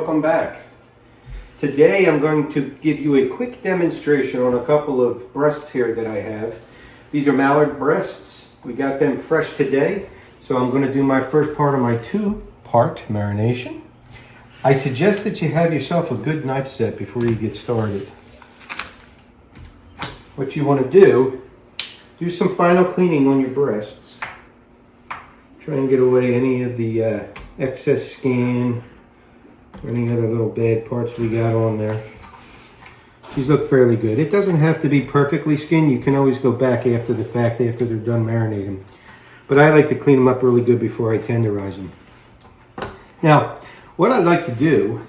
welcome back. Today I'm going to give you a quick demonstration on a couple of breasts here that I have. These are mallard breasts. We got them fresh today, so I'm going to do my first part of my two-part marination. I suggest that you have yourself a good knife set before you get started. What you want to do some final cleaning on your breasts. Try and get away any of the excess skin or any other little bad parts we got on there. These look fairly good. It doesn't have to be perfectly skinned. You can always go back after the fact, after they're done marinating. But I like to clean them up really good before I tenderize them. Now, what I'd like to do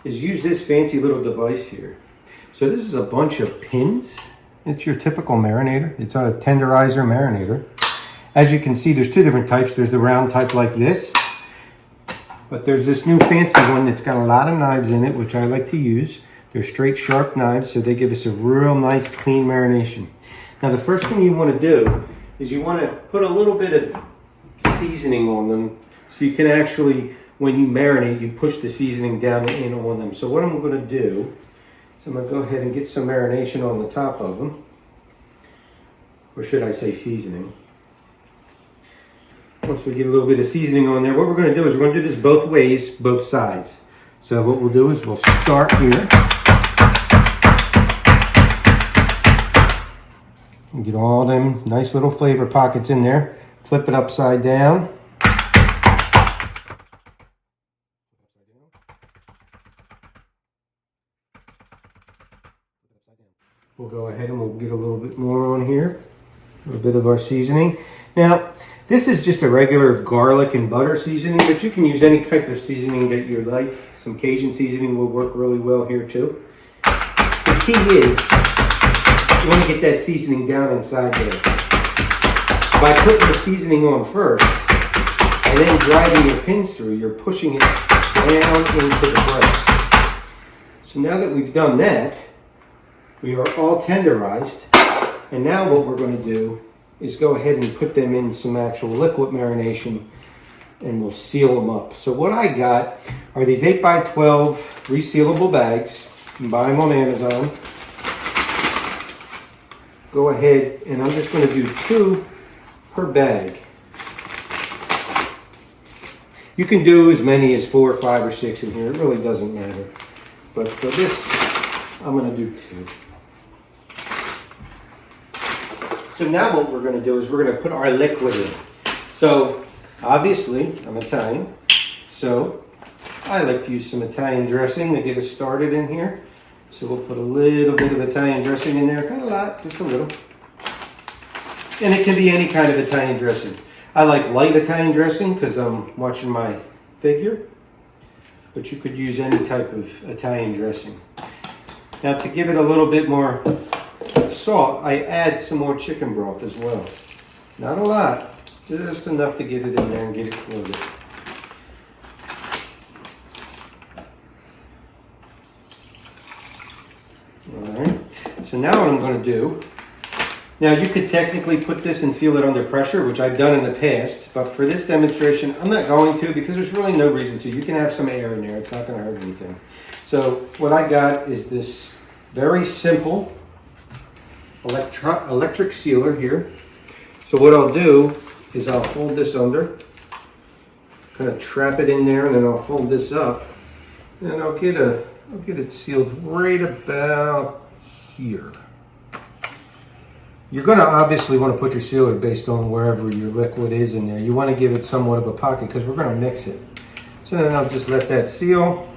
is use this fancy little device here. So this is a bunch of pins. It's your typical marinator. It's a tenderizer marinator. As you can see, there's two different types. There's the round type like this, but there's this new fancy one that's got a lot of knives in it, which I like to use. They're straight, sharp knives, so they give us a real nice, clean marination. Now, the first thing you want to do is you want to put a little bit of seasoning on them, so you can actually, when you marinate, you push the seasoning down in on them. So what I'm going to do is I'm going to go ahead and get some marination on the top of them, or should I say seasoning. Once we get a little bit of seasoning on there, what we're going to do is we're going to do this both ways, both sides. So what we'll do is we'll start here and get all them nice little flavor pockets in there. Flip it upside down. We'll go ahead and we'll get a little bit more on here, a little bit of our seasoning. Now, this is just a regular garlic and butter seasoning, but you can use any type of seasoning that you like. Some Cajun seasoning will work really well here too. The key is you want to get that seasoning down inside there. By putting the seasoning on first and then driving your pins through, you're pushing it down into the breast. So now that we've done that, we are all tenderized, and now what we're going to do is go ahead and put them in some actual liquid marination, and we'll seal them up. So what I got are these 8x12 resealable bags. You can buy them on Amazon. Go ahead, and I'm just going to do 2 per bag. You can do as many as 4, 5, or 6 in here. It really doesn't matter. But for this, I'm going to do 2. So now what we're going to do is we're going to put our liquid in. So obviously I'm Italian, so I like to use some Italian dressing to get us started in here. So we'll put a little bit of Italian dressing in there, not a lot, just a little. And it can be any kind of Italian dressing. I like light Italian dressing because I'm watching my figure, but you could use any type of Italian dressing. Now, to give it a little bit more salt, I add some more chicken broth as well. Not a lot, just enough to get it in there and get it floated. Alright, so now what I'm going to do, now you could technically put this and seal it under pressure, which I've done in the past, but for this demonstration I'm not going to because there's really no reason to. You can have some air in there, it's not going to hurt anything. So what I got is this very simple electric sealer here. So what I'll do is I'll fold this under, kind of trap it in there, and then I'll fold this up, and I'll get it sealed right about here. You're going to obviously want to put your sealer based on wherever your liquid is in there. You want to give it somewhat of a pocket because we're going to mix it. So then I'll just let that seal.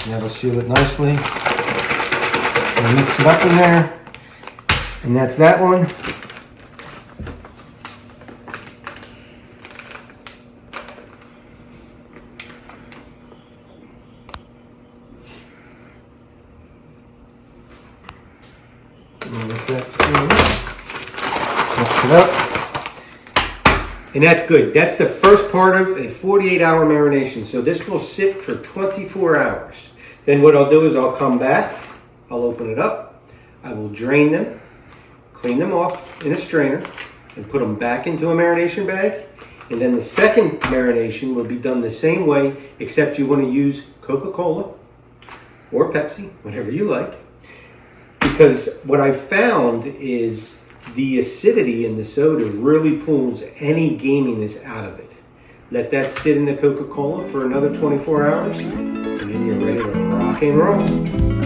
That'll seal it nicely. And mix it up in there. And that's that one. And let that seal. Mix it up. And that's good. That's the first part of a 48-hour marination. So this will sit for 24 hours. Then what I'll do is I'll come back, I'll open it up, I will drain them, clean them off in a strainer, and put them back into a marination bag. And then the second marination will be done the same way, except you want to use Coca-Cola or Pepsi, whatever you like. Because what I found is the acidity in the soda really pulls any gaminess out of it. Let that sit in the Coca-Cola for another 24 hours, and then you're ready to rock and roll.